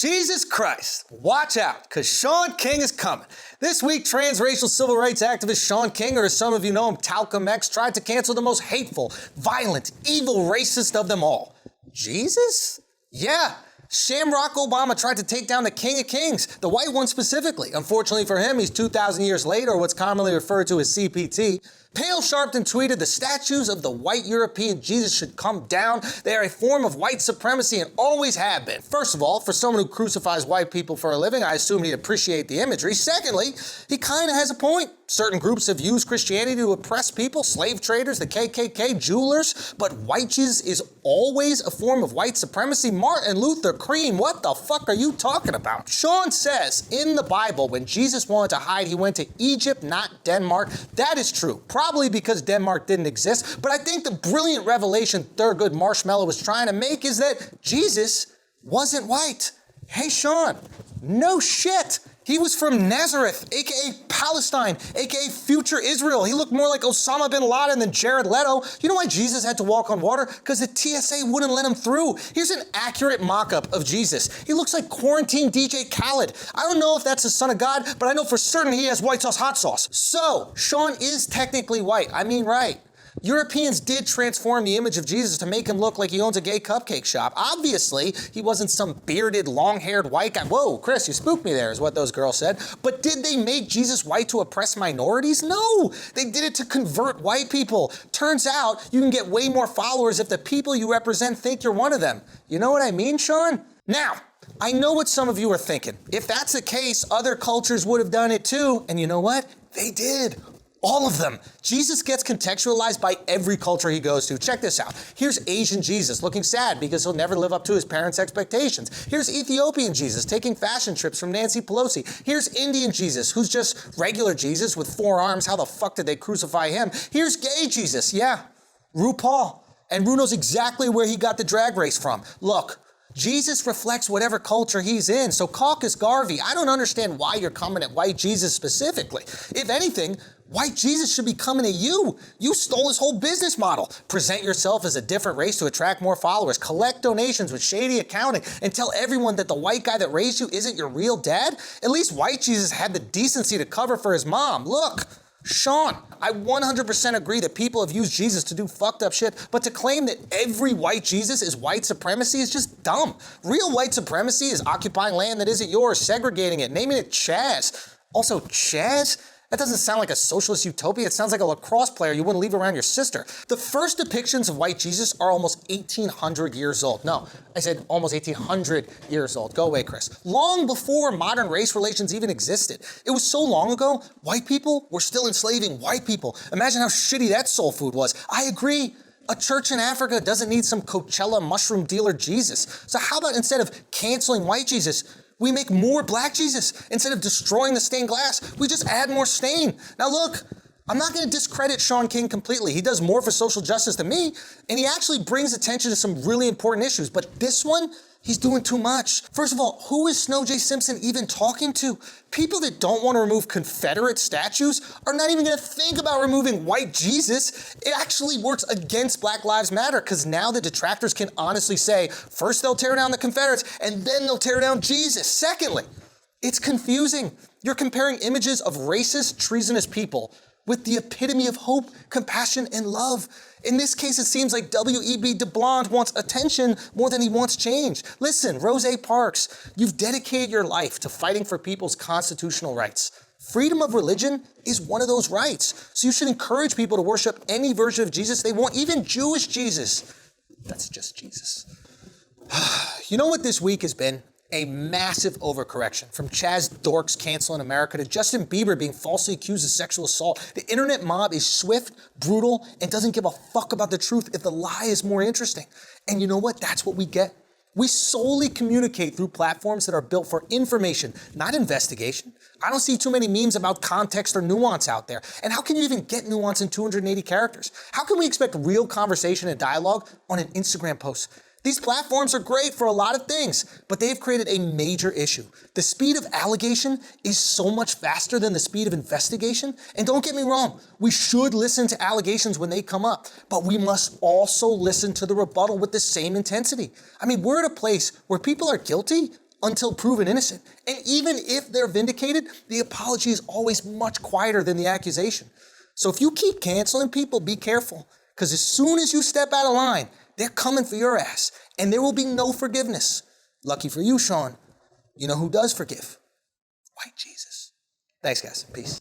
Jesus Christ, watch out, because Shaun King is coming. This week, transracial civil rights activist Shaun King, or as some of you know him, Talcum X, tried to cancel the most hateful, violent, evil racist of them all. Jesus? Yeah. Shamrock Obama tried to take down the King of Kings, the white one specifically. Unfortunately for him, he's 2,000 years later, or what's commonly referred to as CPT. Pale Sharpton tweeted, "The statues of the white European Jesus should come down. They are a form of white supremacy and always have been." First of all, for someone who crucifies white people for a living, I assume he'd appreciate the imagery. Secondly, he kind of has a point. Certain groups have used Christianity to oppress people, slave traders, the KKK, jewelers, but white Jesus is always a form of white supremacy. Martin Luther Cream, what the fuck are you talking about? Shaun says in the Bible, when Jesus wanted to hide, he went to Egypt, not Denmark. That is true. Probably because Denmark didn't exist, but I think the brilliant revelation Thurgood Marshmallow was trying to make is that Jesus wasn't white. Hey Shaun, no shit. He was from Nazareth, aka Palestine, aka future Israel. He looked more like Osama bin Laden than Jared Leto. You know why Jesus had to walk on water? Because the TSA wouldn't let him through. Here's an accurate mock-up of Jesus. He looks like quarantine DJ Khaled. I don't know if that's the son of God, but I know for certain he has white sauce hot sauce. So, Shaun is technically white. I mean, right. Europeans did transform the image of Jesus to make him look like he owns a gay cupcake shop. Obviously, he wasn't some bearded, long-haired white guy. Whoa, Chris, you spooked me there, is what those girls said. But did they make Jesus white to oppress minorities? No, they did it to convert white people. Turns out, you can get way more followers if the people you represent think you're one of them. You know what I mean, Shaun? Now, I know what some of you are thinking. If that's the case, other cultures would have done it too. And you know what? They did. All of them. Jesus gets contextualized by every culture he goes to. Check this out. Here's Asian Jesus looking sad because he'll never live up to his parents' expectations. Here's Ethiopian Jesus taking fashion trips from Nancy Pelosi. Here's Indian Jesus, who's just regular Jesus with 4 arms. How the fuck did they crucify him? Here's gay Jesus. Yeah, RuPaul. And Ru knows exactly where he got the drag race from. Look, Jesus reflects whatever culture he's in. So Caucus Garvey, I don't understand why you're coming at white Jesus specifically. If anything, white Jesus should be coming at you. You stole his whole business model. Present yourself as a different race to attract more followers. Collect donations with shady accounting and tell everyone that the white guy that raised you isn't your real dad. At least white Jesus had the decency to cover for his mom. Look, Shaun, I 100% agree that people have used Jesus to do fucked up shit, but to claim that every white Jesus is white supremacy is just dumb. Real white supremacy is occupying land that isn't yours, segregating it, naming it Chaz. Also, Chaz? That doesn't sound like a socialist utopia. It sounds like a lacrosse player you wouldn't leave around your sister. The first depictions of white Jesus are almost 1,800 years old. No, I said almost 1,800 years old. Go away, Chris. Long before modern race relations even existed. It was so long ago, white people were still enslaving white people. Imagine how shitty that soul food was. I agree. A church in Africa doesn't need some Coachella mushroom dealer Jesus. So how about instead of canceling white Jesus, we make more black Jesus? Instead of destroying the stained glass, we just add more stain. Now look, I'm not going to discredit Shaun King completely. He does more for social justice than me, and he actually brings attention to some really important issues. But this one, he's doing too much. First of all, who is Snow J. Simpson even talking to? People that don't want to remove Confederate statues are not even going to think about removing white Jesus. It actually works against Black Lives Matter because now the detractors can honestly say, first they'll tear down the Confederates and then they'll tear down Jesus. Secondly, it's confusing. You're comparing images of racist, treasonous people with the epitome of hope, compassion, and love. In this case, it seems like W.E.B. Du Blond wants attention more than he wants change. Listen, Rosa Parks, you've dedicated your life to fighting for people's constitutional rights. Freedom of religion is one of those rights. So you should encourage people to worship any version of Jesus they want, even Jewish Jesus. That's just Jesus. You know what this week has been? A massive overcorrection. From Chaz dorks canceling America to Justin Bieber being falsely accused of sexual assault. The internet mob is swift, brutal, and doesn't give a fuck about the truth if the lie is more interesting. And you know what? That's what we get. We solely communicate through platforms that are built for information, not investigation. I don't see too many memes about context or nuance out there. And how can you even get nuance in 280 characters? How can we expect real conversation and dialogue on an Instagram post? These platforms are great for a lot of things, but they've created a major issue. The speed of allegation is so much faster than the speed of investigation. And don't get me wrong, we should listen to allegations when they come up, but we must also listen to the rebuttal with the same intensity. I mean, we're at a place where people are guilty until proven innocent. And even if they're vindicated, the apology is always much quieter than the accusation. So if you keep canceling people, be careful. Because as soon as you step out of line, they're coming for your ass. And there will be no forgiveness. Lucky for you, Shaun, you know who does forgive? White Jesus. Thanks, guys. Peace.